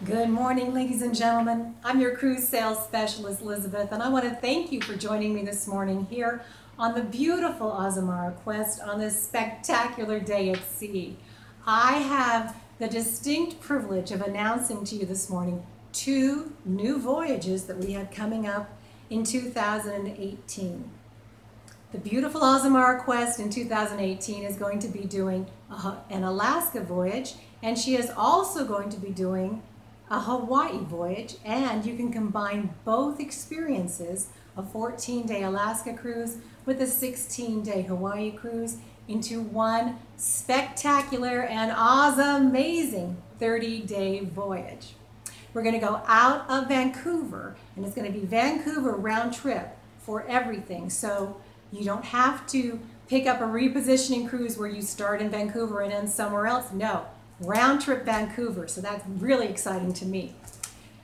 Good morning, ladies and gentlemen. I'm your cruise sales specialist, Lizabeth, and I want to thank you for joining me this morning here on the beautiful Azamara quest on this spectacular day at sea. I have the distinct privilege of announcing to you this morning two new voyages that we have coming up in 2018. The beautiful Azamara quest in 2018 is going to be doing an Alaska voyage, and she is also going to be doing a Hawaii voyage, and you can combine both experiences, a 14-day Alaska cruise with a 16-day Hawaii cruise, into one spectacular and amazing 30-day voyage. We're going to go out of Vancouver, and it's going to be Vancouver round trip for everything. So you don't have to pick up a repositioning cruise where you start in Vancouver and end somewhere else. No, round trip Vancouver. So that's really exciting to me.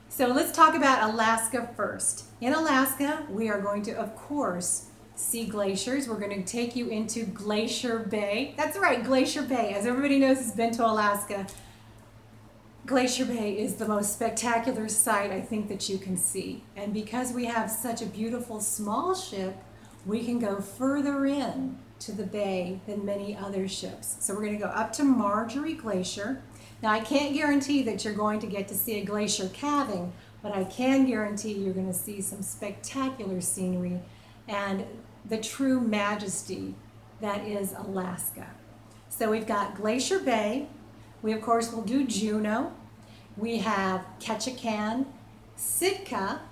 So let's talk about Alaska first. In Alaska, we are going to, of course, see glaciers. We're going to take you into Glacier Bay. That's right, Glacier Bay. As everybody knows who's been to Alaska, Glacier Bay is the most spectacular sight I think that you can see. And because we have such a beautiful small ship, we can go further in to the bay than many other ships. So we're going to go up to Marjorie Glacier. Now I can't guarantee that you're going to get to see a glacier calving, but I can guarantee you're going to see some spectacular scenery and the true majesty that is Alaska. So we've got Glacier Bay. We of course will do Juneau. We have Ketchikan, Sitka.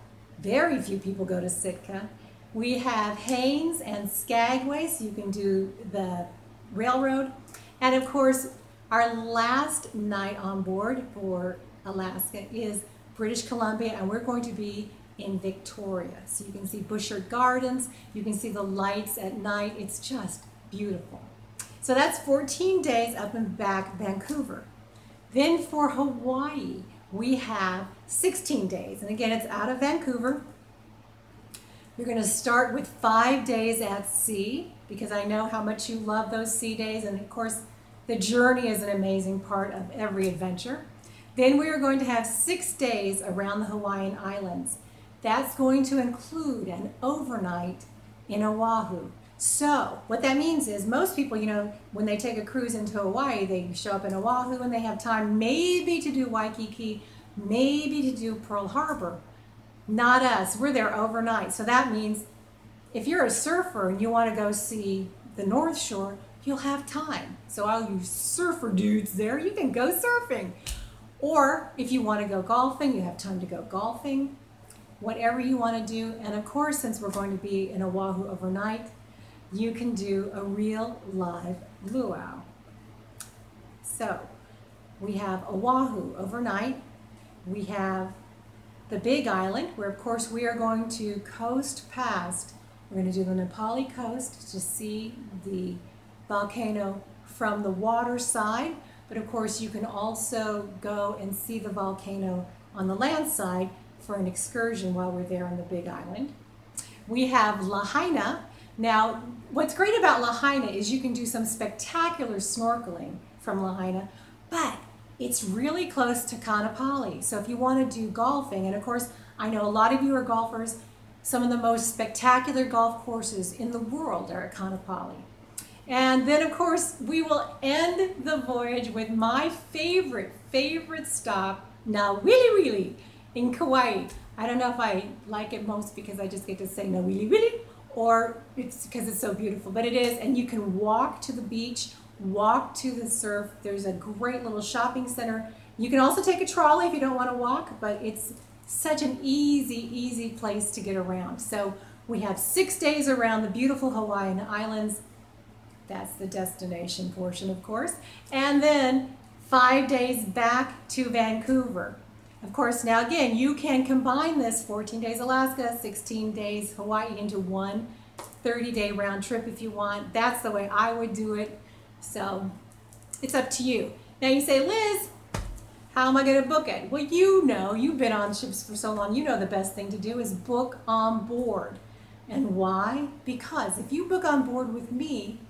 Very few people go to Sitka. We have Haines and Skagway, so you can do the railroad. And of course, our last night on board for Alaska is British Columbia, and we're going to be in Victoria. So you can see Buschard Gardens, you can see the lights at night. It's just beautiful. So that's 14 days up and back Vancouver. Then for Hawaii, we have 16 days. And again, it's out of Vancouver. You're going to start with 5 days at sea, because I know how much you love those sea days, and of course the journey is an amazing part of every adventure. Then we are going to have 6 days around the Hawaiian Islands. That's going to include an overnight in Oahu. So what that means is most people, when they take a cruise into Hawaii, they show up in Oahu and they have time maybe to do Waikiki, maybe to do Pearl Harbor. Not us. We're there overnight. So that means if you're a surfer and you want to go see the North Shore, you'll have time. So all you surfer dudes there, you can go surfing. Or if you want to go golfing, you have time to go golfing. Whatever you want to do. And of course, since we're going to be in Oahu overnight, you can do a real live luau. So we have Oahu overnight. We have the Big Island, where of course we are going to coast past. We're going to do the Nepali coast to see the volcano from the water side, but of course you can also go and see the volcano on the land side for an excursion while we're there on the Big Island. We have Lahaina. Now, what's great about Lahaina is you can do some spectacular snorkeling from Lahaina, but it's really close to Kaanapali. So if you want to do golfing, and of course, I know a lot of you are golfers, some of the most spectacular golf courses in the world are at Kaanapali. And then of course, we will end the voyage with my favorite stop, Nawiliwili in Kauai. I don't know if I like it most because I just get to say Nawiliwili, or it's because it's so beautiful, but it is, and you can walk to the beach, walk to the surf. There's a great little shopping center. You can also take a trolley if you don't want to walk, but it's such an easy place to get around. So we have 6 days around the beautiful Hawaiian Islands. That's the destination portion, of course. And then 5 days back to Vancouver. Of course, now again, you can combine this 14 days Alaska, 16 days Hawaii into one 30-day round trip if you want. That's the way I would do it. So it's up to you. Now you say, Liz, how am I going to book it? Well, you've been on ships for so long, you know the best thing to do is book on board. And why? Because if you book on board with me,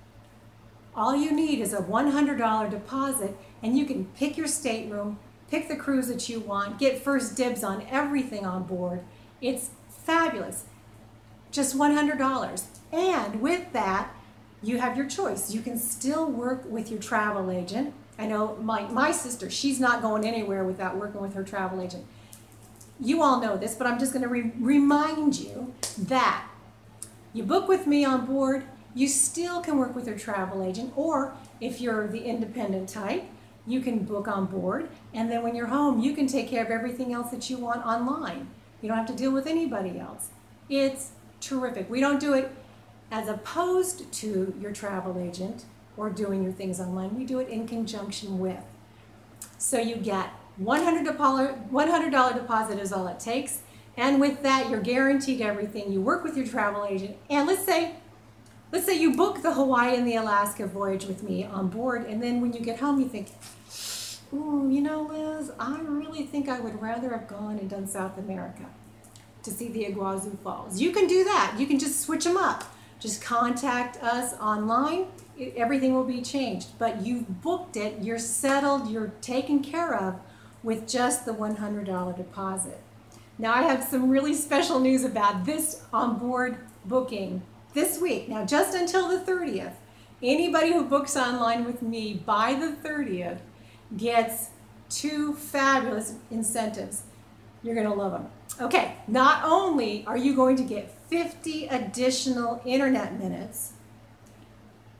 all you need is a $100 deposit, and you can pick your stateroom, pick the cruise that you want, get first dibs on everything on board. It's fabulous. Just $100. And with that, you have your choice. You can still work with your travel agent. I know my sister, she's not going anywhere without working with her travel agent. You all know this, but I'm just going to remind you that you book with me on board, you still can work with your travel agent, or if you're the independent type, you can book on board, and then when you're home, you can take care of everything else that you want online. You don't have to deal with anybody else. It's terrific. We don't do it as opposed to your travel agent or doing your things online. We do it in conjunction with. So you get $100 deposit is all it takes. And with that, you're guaranteed everything. You work with your travel agent. And let's say you book the Hawaii and the Alaska voyage with me on board. And then when you get home, you think, ooh, you know, Liz, I really think I would rather have gone and done South America to see the Iguazu Falls. You can do that. You can just switch them up. Just contact us online. Everything will be changed. But you've booked it. You're settled. You're taken care of with just the $100 deposit. Now I have some really special news about this onboard booking this week. Now just until the 30th, anybody who books online with me by the 30th gets 2 fabulous incentives. You're going to love them. Okay, not only are you going to get 50 additional internet minutes,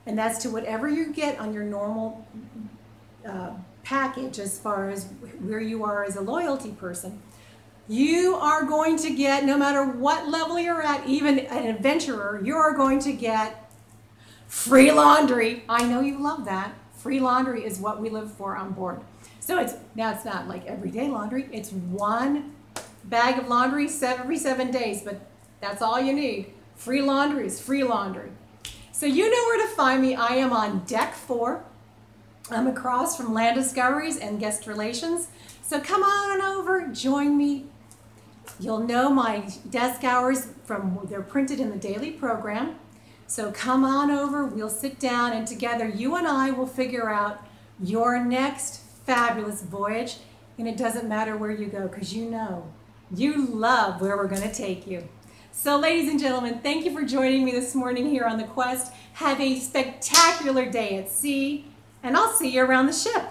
and that's to whatever you get on your normal package as far as where you are as a loyalty person, you are going to get, no matter what level you're at, even an adventurer, you are going to get free laundry. I know you love that. Free laundry is what we live for on board. So it's not like everyday laundry. It's 1 bag of laundry every 7 days, but that's all you need. Free laundry is free laundry. So you know where to find me. I am on deck 4. I'm across from Land Discoveries and Guest Relations. So come on over, join me. You'll know my desk hours they're printed in the daily program. So come on over, we'll sit down, and together you and I will figure out your next fabulous voyage. And it doesn't matter where you go, because you know, you love where we're going to take you. So ladies and gentlemen, thank you for joining me this morning here on the Quest. Have a spectacular day at sea, and I'll see you around the ship.